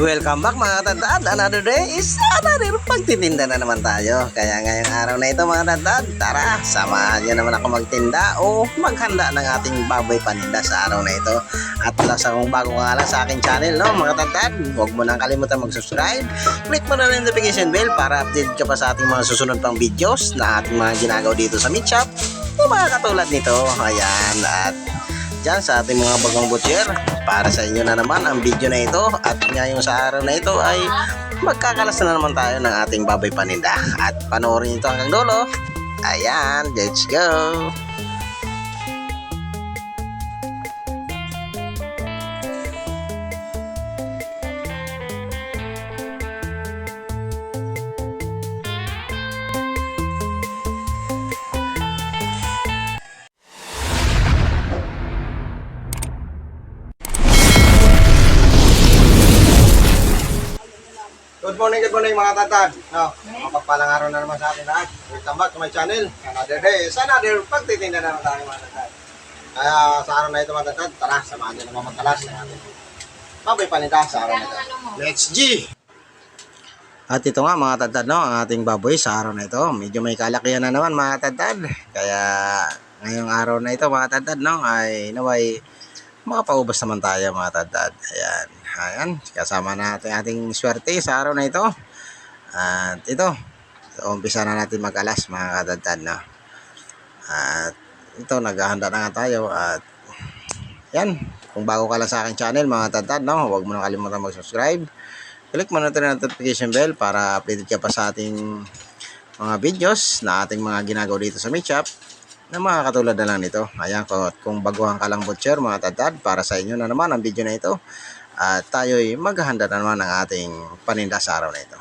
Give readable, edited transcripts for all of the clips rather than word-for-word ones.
Welcome back mga katandaan. Another day is another pagtitinda na naman tayo. Kaya ngayong araw na ito mga katandaan, tara, samahan niyo naman ako magtinda o maghanda ng ating baboy paninda sa araw na ito. At plus kung bago ka lang sa aking channel, no, mga katandaan, huwag mo nang kalimutan mag-subscribe. Click mo na yung notification bell para update ka pa sa ating mga susunod pang videos na ating mga ginagawa dito sa meat shop. Yung mga katulad nito, ayan, at dyan sa ating mga bagong butcher, para sa inyo na naman ang video na ito. At ngayong sa araw na ito ay magkakalas na naman tayo ng ating baboy paninda. At panoorin ito hanggang dulo. Ayan, let's go! Good morning mga tatad. No, mapagpalang araw na naman sa atin lahat. Welcome back to my channel. Another day, another pagtitinda na naman tayo mga tatad. Kaya sa araw na ito mga tatad, tara, samahan nyo naman magkalas ng ating baboy paninda sa araw na ito. Let's G! At ito nga mga tatad, no, ang ating baboy sa araw na ito. Medyo may kalakihan na naman mga tatad. Kaya ngayong araw na ito mga tatad, no, ay naway makapaubos naman tayo mga tatad. Ayan, kasama natin ating swerte sa araw na ito. At ito, umpisa na natin mag-alas mga katadtad, no? At ito, naghahanda na nga tayo. At yan, kung bago ka lang sa aking channel mga katadtad, no, huwag mo na kalimutan mag-subscribe. Click mo na ito na notification bell para updated ka pa sa ating mga videos na ating mga ginagawa dito sa meat shop na mga katulad na lang nito. Ayan, kung baguhan ka lang butcher mga katadtad, para sa inyo na naman ang video na ito. At tayo'y maghahanda na naman ng ating paninda sa araw na ito.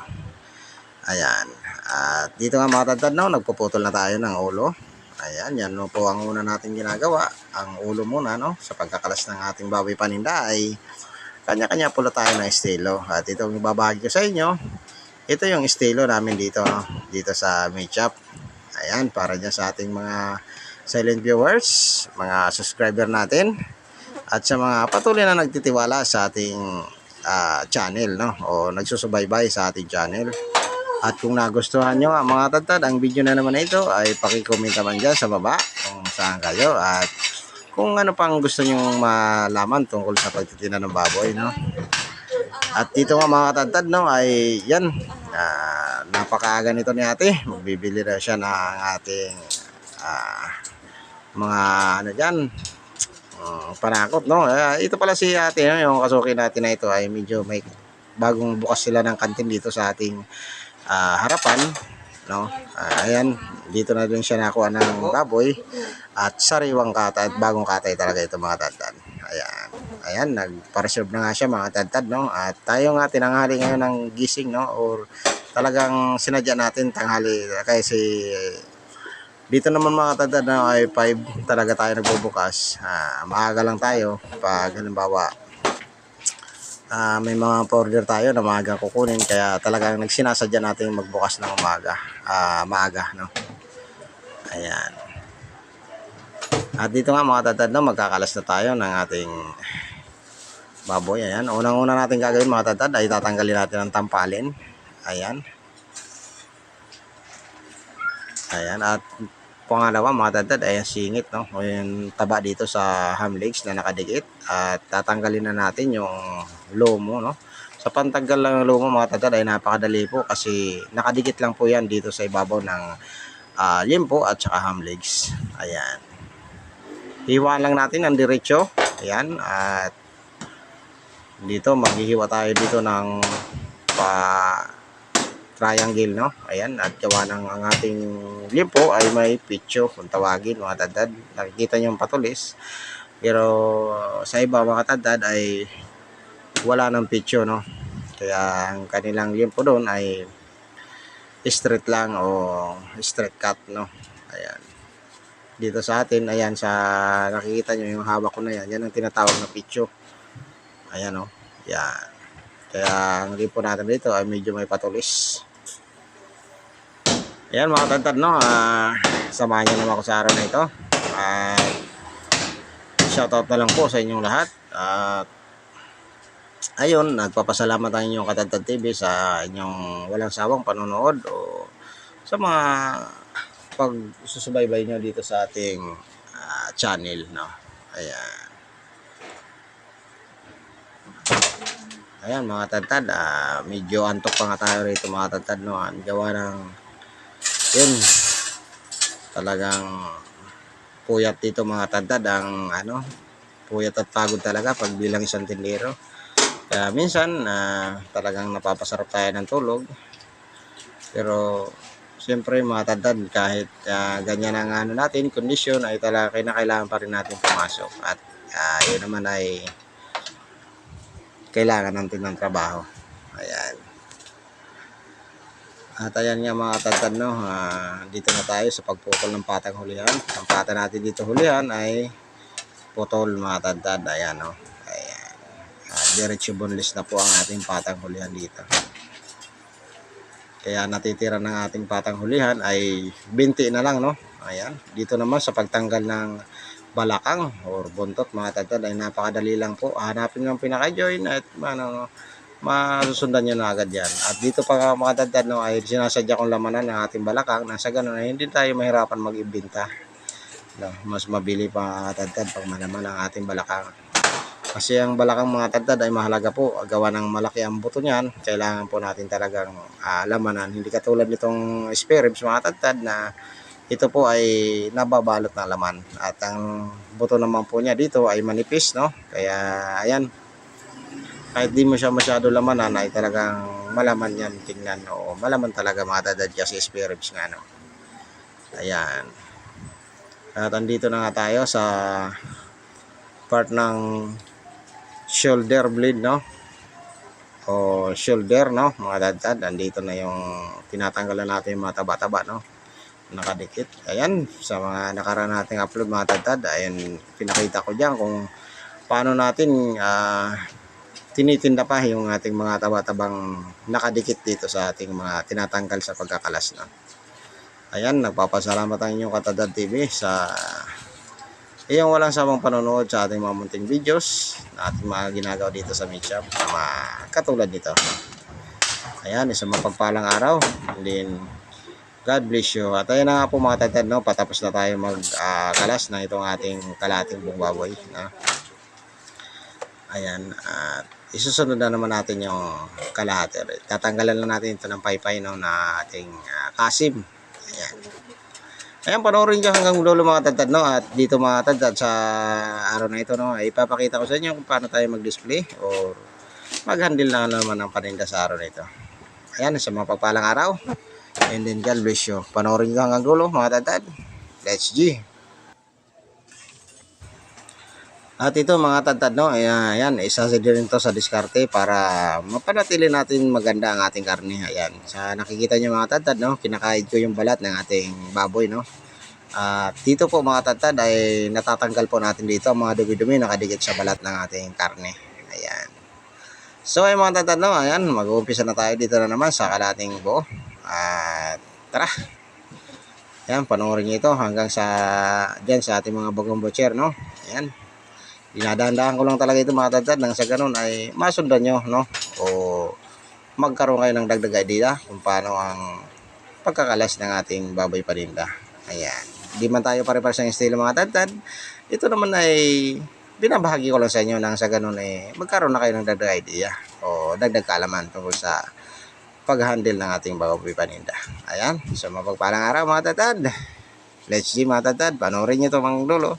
Ayan. At dito nga mga tatad, no, nagpuputol na tayo ng ulo. Ayan, yan no, po ang una natin ginagawa. Ang ulo muna, no, sa pagkakalas ng ating baboy paninda ay kanya-kanya pula tayo ng estilo. At itong ibabahagi ko sa inyo, ito yung estilo namin dito, no, dito sa meat shop. Ayan, para dyan sa ating mga silent viewers, mga subscriber natin. At sa mga patuloy na nagtitiwala sa ating channel, no, o nagsusubaybay sa ating channel. At kung nagustuhan nyo mga tatad ang video na naman na ito, ay pakicomment naman dyan sa baba kung saan kayo. At kung ano pang gusto nyo malaman tungkol sa pagtitinda ng baboy, no. At dito nga mga tatad, no, ay yan, napakaaga nito ni ate. Magbibili na siya ng ating mga ano dyan, panakot, no. Ito pala si ate, no, yung kasuki natin na ito ay medyo may bagong bukas sila ng kantin dito sa ating harapan, no. Ayan, dito na din siya nakuha ng baboy at sariwang katay at bagong katay talaga ito mga tatad. Ayan, nagpa-reserve na nga siya mga tatad, no. At tayo nga tinanghali ngayon ng gising, no, or talagang sinadya natin tanghali kasi dito naman mga tatad, no, ay 5 talaga tayo nagbubukas. Maaga lang tayo pag halimbawa may mga order tayo na maaga kukunin, kaya talagang nagsinasadya natin magbukas ng maaga, no. Ayan. At dito nga mga tatad, no, magkakalas na tayo ng ating baboy. Ayan, unang-una natin gagawin mga tatad ay tatanggalin natin ang tampalin. Ayan. Ayan, at pangalawa mga tatad ay ang singit, no, o yung taba dito sa ham legs na nakadikit. At tatanggalin na natin yung lomo, no. Sa pantanggal lang ng lomo mga tatad ay napakadali po kasi nakadikit lang po yan dito sa ibabaw ng limpo at saka ham legs. Ayan, hiwa lang natin ang diretso. Ayan, at dito maghihiwa tayo dito ng triangle, no. Ayan, at gawa ng ang ating limpo ay may pitcho kung tawagin mga tatad. Nakikita nyo yung patulis, pero sa iba mga tatad ay wala ng pitcho, no. Kaya ang kanilang limpo doon ay straight lang o straight cut, no. Ayan, dito sa atin, ayan, sa nakikita nyo yung hawak ko na yan, yan ang tinatawag na pitcho. Ayan, no. Yan, kaya ang limpo natin dito ay medyo may patulis. Ayan mga tatad, no, samahan nyo naman ako sa araw na ito. Shoutout na lang po sa inyong lahat. At ayun, nagpapasalamat ang inyong Katadtad TV sa inyong walang sawang panonood o sa mga pagsusubaybay nyo dito sa ating channel, no. Ayan. Ayan mga tadtad, medyo antok pa nga tayo rito mga tadtad, no. Ang gawa ng yun, talagang puyat dito mga tadtad, ang puyat at pagod talaga pag bilang isang tindero. Kaya minsan talagang napapasarap tayo ng tulog. Pero siyempre mga tadtad, kahit ganyan ang natin, kondisyon, ay talaga kailangan pa rin natin pumasok. At yun naman ay kailangan natin ng trabaho. Ayan. At ayan nga mga tadtad, no, dito na tayo sa pagputol ng patang hulihan. Ang pata natin dito hulihan ay putol mga tadtad. Ayan, no. Ayan. Diretso boneless na po ang ating patang hulihan dito. Kaya natitira ng ating patang hulihan ay 20 na lang, no. Ayan. Dito naman sa pagtanggal ng balakang or buntot mga tadtad ay napakadali lang po. Hanapin ng pinaka-join at masusundan nyo na agad yan. At dito pa mga tadtad, no, ay sinasadya kong lamanan ng ating balakang. Nasa ganun ay hindi tayo mahirapan mag-ibenta. No, mas mabili pa mga tadtad pag malaman ang ating balakang. Kasi ang balakang mga tadtad ay mahalaga po. Gawa ng malaki ang buto niyan, kailangan po natin talagang lamanan. Hindi katulad nitong spare ribs mga tadtad na ito po ay nababalot ng laman. At ang buto naman po niya dito ay manipis, no. Kaya ayan, kahit di mo siya masyado lamanan ay talagang malaman yan tingnan. O malaman talaga mga tadtad kasi spare ribs nga, no. Ayan. At andito na nga tayo sa part ng shoulder blade, no, o shoulder, no mga tadtad. Andito na yung tinatanggalan natin yung mga taba-taba, no, nakadikit. Ayan, sa mga nakaraan nating upload mga tadtad, ayan, pinakita ko dyan kung paano natin tinitinda pa yung ating mga taba-tabang nakadikit dito sa ating mga tinatanggal sa pagkakalas, no. Ayan, nagpapasalamat ang inyong Katadtad TV sa iyong walang sawang panonood sa ating mga munting videos na ating mga ginagawa dito sa meat shop na katulad nito. Ayan, isang mapagpalang araw, and then God bless you. At ayan na nga po mga tadtad, no, patapos na tayo magkalas na itong ating kalating buong baboy, no? Ayan, at isusunod na naman natin yung kalahati. Tatanggalan lang natin ito ng paypay, no, na ating kasim. Ayan. Ayan, panoorin nyo hanggang dulo mga tadtad, no. At dito mga tadtad, sa araw na ito, no, ay ipapakita ko sa inyo kung paano tayo mag-display or mag-handle na naman ng paninda sa araw na ito. Ayan, sa mga pagpalang araw, and then God bless you. Panoorin nyo hanggang dulo mga tadtad. Let's G. At ito mga tadtad, no, ayan, isa din to sa diskarte para mapanatili natin maganda ang ating karne. Ayan, sa nakikita nyo mga tadtad, no, kinakain ko yung balat ng ating baboy, no. At dito po mga tadtad ay natatanggal po natin dito ang mga dumi-dumi nakadikit sa balat ng ating karne. Ayan. So ay mga tadtad, no, ayan, mag-uumpisa na tayo dito na naman sa kalating buo. At tara. Ayan, panoorin nyo ito hanggang sa dyan sa ating mga bagong butcher, no. Ayan. Dinadaan-daan ko lang talaga ito mga tadtad nang sa ganun ay masundan nyo, no, o magkaroon kayo ng dagdag idea kung paano ang pagkakalas ng ating baboy paninda. Ayan, di man tayo pare-pares ng estilo mga tadtad, ito naman ay binabahagi ko lang sa inyo nang sa ganun ay magkaroon na kayo ng dagdag idea o dagdag kaalaman tungkol sa pag-handle ng ating baboy paninda. Ayan, so mapagpalang araw mga tadtad. Let's see mga tadtad, panoorin nyo ito mga dulo.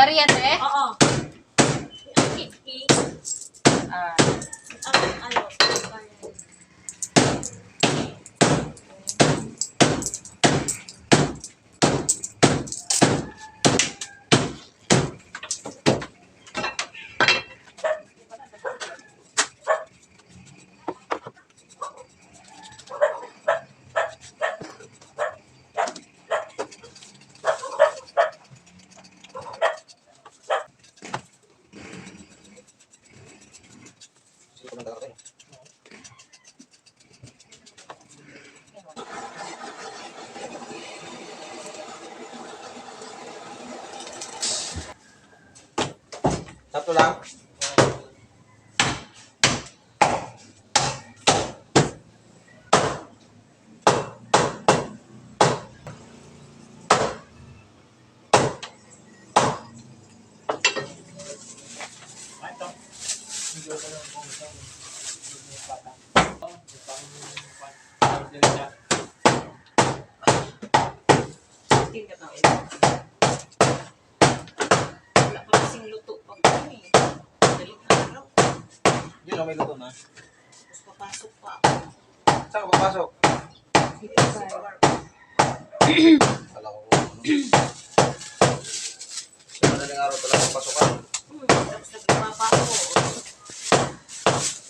Variante? Oo. Ang kitki. Ah, Ano? Sakto lang. Tingnan na ulit. Wala pa kasing luto pag ano eh. Daling araw. Yun o, may luto na. Tapos papasok pa ako. Saan ka papasok? Kala ko. Sa madaling araw talaga pasokan. Tapos nagtrabaho pa ako.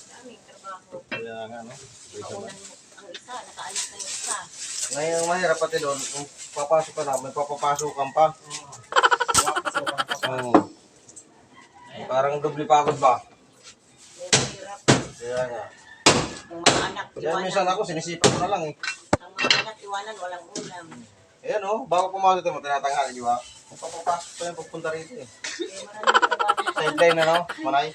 Daming trabaho. Kaya nga, no? Naunan mo ang isa, nakaalis na yung isa. Ngayon, ang mahirap pati doon, kung papasok ka na, may papapasukan pa. Parang doble pagod ba? Pero hirap. Kaya nga. Yung mga anak, Kaya minsan ako, sinisipan ko na lang eh. Ang mga anak, iwanan, walang ulam. Ayan o, bago pumasok ito mo, tinatanghali, di ba? Papapasok pa yung pagpunta rito eh. Kaya maraming trabaho. Sideline na no, Manay?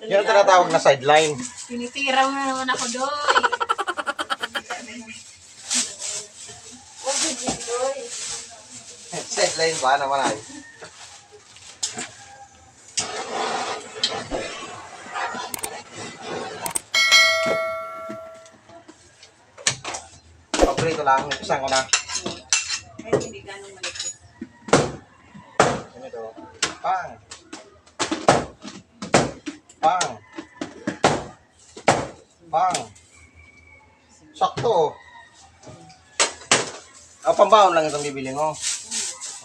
Yan ang tinatawag na sideline. Tinitiraw na naman ako doy. Huwag din doy. Sideline ba na Manay? Paborito lang, isang ko na. Kahit hindi ganong malipit. Ganito. Pang. Pang. Pang. Sakto. Pambaon lang itong bibili mo.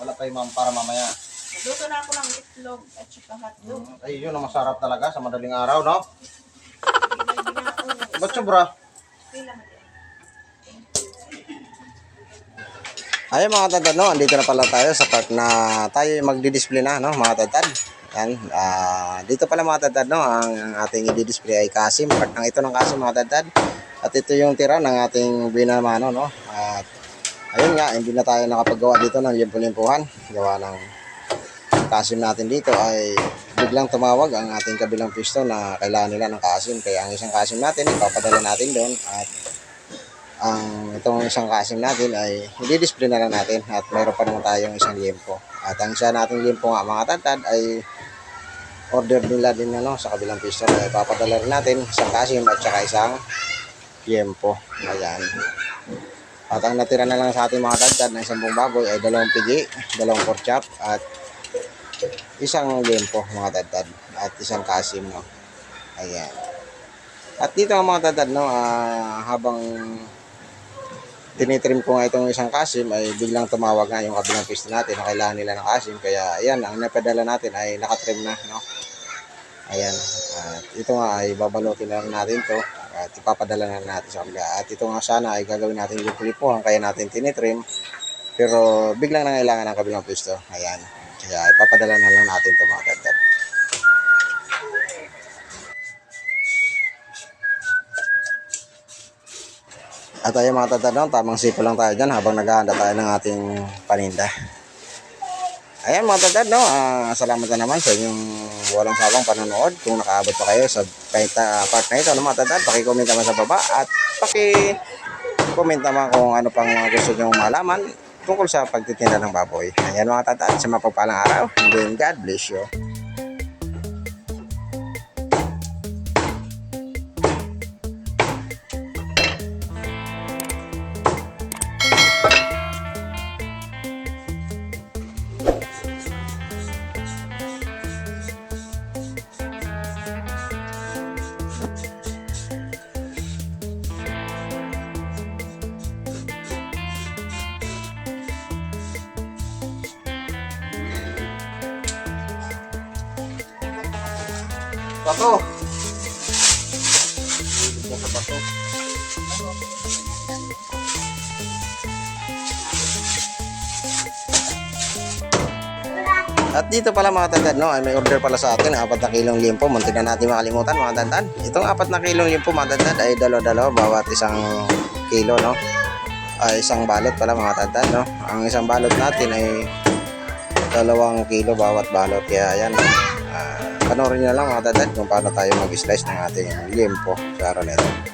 Wala pa yung para mamaya. Nagluto na ako ng itlog at saka hotdog. Ay, yun ang masarap talaga sa madaling araw, no? Hindi na ako. Ba't sobra? Kailangan din. Ayun mga tatad, no? Andito na pala tayo sa part na tayo magdi-display na, no? Mga tatad. Yan. Dito pala mga tatad, no? Ang ating i-display ay kasim. Part ng ito ng kasim mga tatad. At ito yung tira ng ating binamano, no? At ayun nga, hindi na tayo nakapagawa dito ng limpo-limpuhan. Gawa ng kasim natin dito ay biglang tumawag ang ating kabilang pisto na kailangan nila ng kasim. Kaya ang isang kasim natin, ipapadala natin doon. At ang itong isang kasim natin ay i-display na lang natin. At mayroon pa naman tayong isang limpo. At ang isa nating limpo nga mga tatad ay order nila din sa kabilang pisto. Kaya ipapadala rin natin isang kasim at saka isang limpo. Ayan. At ang natira na lang sa ating mga tatad na isang buong baboy ay 2 pigi, 2 pork chop at isang limpo mga tatad at isang kasim, no. Ayan. At dito mga tatad, no, habang tinitrim ko nga itong isang kasim ay biglang tumawag nga yung kabilang pisto natin na kailangan nila ng kasim. Kaya ayan, ang napadala natin ay nakatrim na, no. Ayan. At ito nga ay babalutin na lang natin to at ipapadala na natin sa kanila. At ito nga sana ay gagawin natin yung pulipuhan kaya natin tinitrim. Pero biglang nangailangan ng kabilang pisto. Ayan. Kaya ipapadala na lang natin ito mga tatad. At ayun mga tatad, no, tamang sipo lang tayo dyan habang naghahanda tayo ng ating paninda. Ayan mga tatad, no, salamat na naman sa inyong walang sawang panonood. Kung nakaabot pa kayo sa part na ito, no, mga tatad, paki-comment naman sa baba at paki-comment naman kung ano pang gusto nyo malaman tungkol sa pagtitinda ng baboy. Ayan mga tatad, sa mapagpalang araw, and God bless you. Bato. Ilog na sa bato. At dito pala mga tandad, no, ay may order pala sa atin, 4 na kilong limpo. Muntik na natin makalimutan mga tandad. Itong 4 na kilong limpo mga tandad ay dalawa-dalawa bawat isang kilo, no. Ay isang balot pala mga tandad, no. Ang isang balot natin ay 2 kilo bawat balot. Kaya ayan, panoorin nyo na lang mga tandad kung paano tayo mag-slice ng ating limpo sa araw na ito.